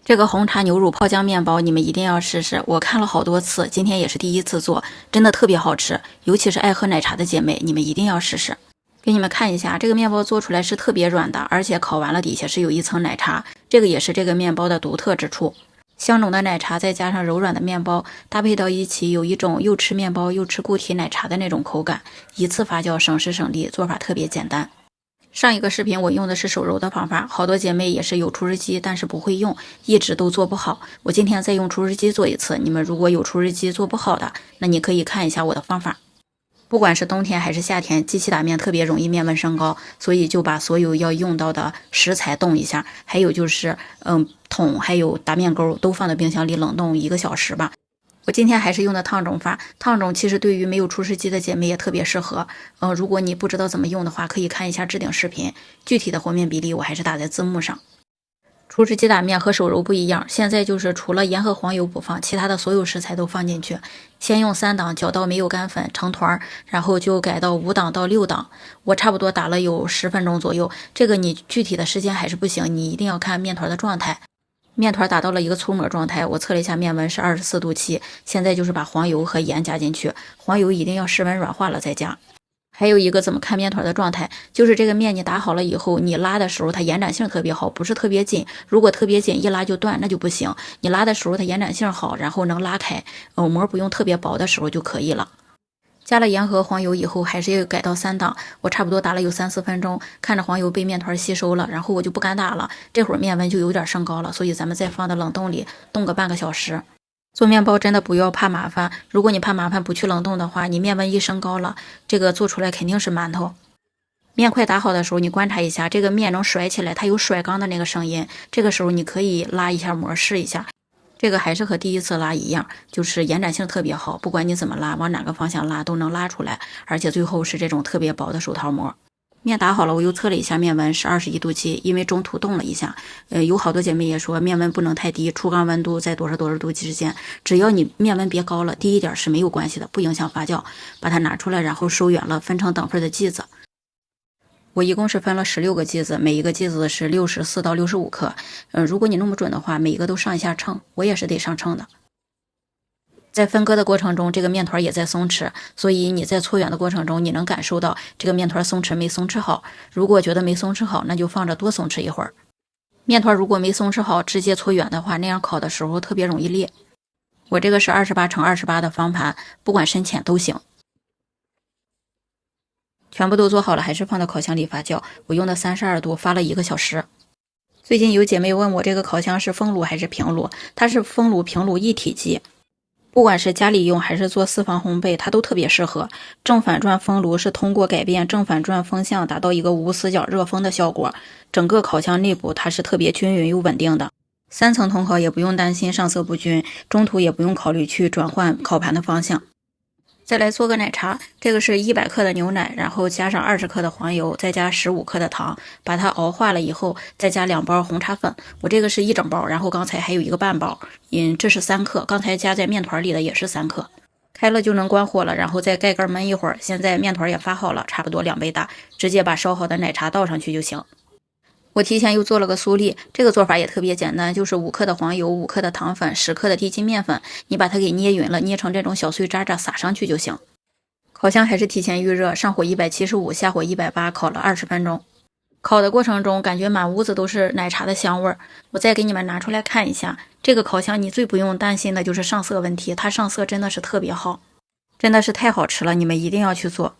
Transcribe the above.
這個紅茶牛乳泡漿麵包你們一定要試試，我看了好多次，今天也是第一次做，真的特別好吃，尤其是愛喝奶茶的姐妹，你们一定要試試。给你們看一下，這個麵包做出來是特別軟的，而且烤完了底下是有一層奶茶，這個也是這個麵包的獨特之處。香濃的奶茶再加上柔軟的麵包，搭配到一起，有一種又吃麵包又吃固體奶茶的那種口感。一次發酵省時省力，做法特別簡單。上一個視頻我用的是手揉的方法，好多姐妹也是有廚師機，但是不會用，一直都做不好。我今天再用廚師機做一次，你們如果有廚師機做不好的，那你可以看一下我的方法。不管是冬天還是夏天，机器打面特別容易面溫升高，所以就把所有要用到的食材凍一下，還有就是桶還有打面鈎都放到冰箱裡冷凍1個小時吧。我今天還是用的烫蒸法，烫蒸其實對於沒有廚師機的姐妹也特別適合。如果你不知道怎麼用的話，可以看一下置頂視頻，具體的和面比例我還是打在字幕上。廚師機打面和手揉不一樣，现在就是除了鹽和黄油不放，其他的所有食材都放進去，先用3檔攪到沒有乾粉成團，然後就改到5檔到6檔，我差不多打了有10分鐘左右。這個你具體的時間還是不行，你一定要看面團的狀態。面團打到了一個粗模狀態，我測了一下面溫是24度7，現在就是把黃油和鹽加進去，黃油一定要室溫軟化了再加。還有一個怎麼看面團的狀態，就是這個面你打好了以後，你拉的時候它延展性特別好，不是特別緊。如果特別緊一拉就斷，那就不行。你拉的時候它延展性好，然後能拉開，膜不用特別薄的時候就可以了。加了鹽和黄油以後，還是要改到3檔，我差不多打了有3-4分鐘，看着黄油被面团吸收了，然後我就不敢打了。這會兒面溫就有點升高了，所以咱們再放到冷凍裡凍個半個小時。做面包真的不要怕麻煩，如果你怕麻煩不去冷凍的話，你面溫一升高了，這個做出來肯定是馒頭。面快打好的時候，你觀察一下，這個面能甩起來，它有甩缸的那個聲音，這個時候你可以拉一下膜試一下。這個還是和第一次拉一樣，就是延展性特別好，不管你怎麼拉，往哪個方向拉都能拉出來，而且最後是這種特別薄的手套膜。面打好了，我又測了一下面溫是21度7，因為中途凍了一下。有好多姐妹也說面溫不能太低，出缸溫度在多少度之間，只要你面溫別高了，低一點是沒有關係的，不影響發酵。把它拿出來，然後收遠了，分成等份的劑子。我一共是分了16個劑子，每一個劑子是64到65克。如果你弄不準的話，每一個都上一下秤，我也是得上秤的。在分割的過程中，這個面團也在鬆弛，所以你在搓圓的過程中，你能感受到這個面團鬆弛沒鬆弛好。如果覺得沒鬆弛好，那就放着多鬆弛一會兒。面團如果沒鬆弛好，直接搓圓的話，那樣烤的時候特別容易裂。我這個是28×28的方盤，不管深淺都行。全部都做好了，還是放到烤箱裡發酵。我用的32度，發了1個小時。最近有姐妹問我，這個烤箱是封爐還是平爐？它是封爐平爐一體機。不管是家裡用還是做私房烘焙，它都特別適合。正反轉封爐是通過改變正反轉風向，達到一個無死角熱風的效果。整個烤箱內部它是特別均勻又穩定的，3層銅烤也不用擔心上色不均，中途也不用考慮去轉換烤盤的方向。再來做個奶茶，這個是100克的牛奶，然後加上20克的黃油，再加15克的糖，把它熬化了以後，再加2包紅茶粉。我這個是1整包，然後剛才還有1個半包，這是3克，剛才加在面團裡的也是3克。開了就能關火了，然後再蓋蓋燜一會兒。現在面團也發好了，差不多2倍大，直接把燒好的奶茶倒上去就行。我提前又做了個酥粒，這個做法也特別簡單，就是5克的黃油、5克的糖粉、10克的低筋麵粉，你把它給捏匀了，捏成這種小碎渣渣撒上去就行。烤箱還是提前預熱，上火175，下火180，烤了20分鐘。烤的過程中感覺滿屋子都是奶茶的香味儿。我再給你們拿出來看一下，這個烤箱你最不用擔心的就是上色問題，它上色真的是特別好，真的是太好吃了，你們一定要去做。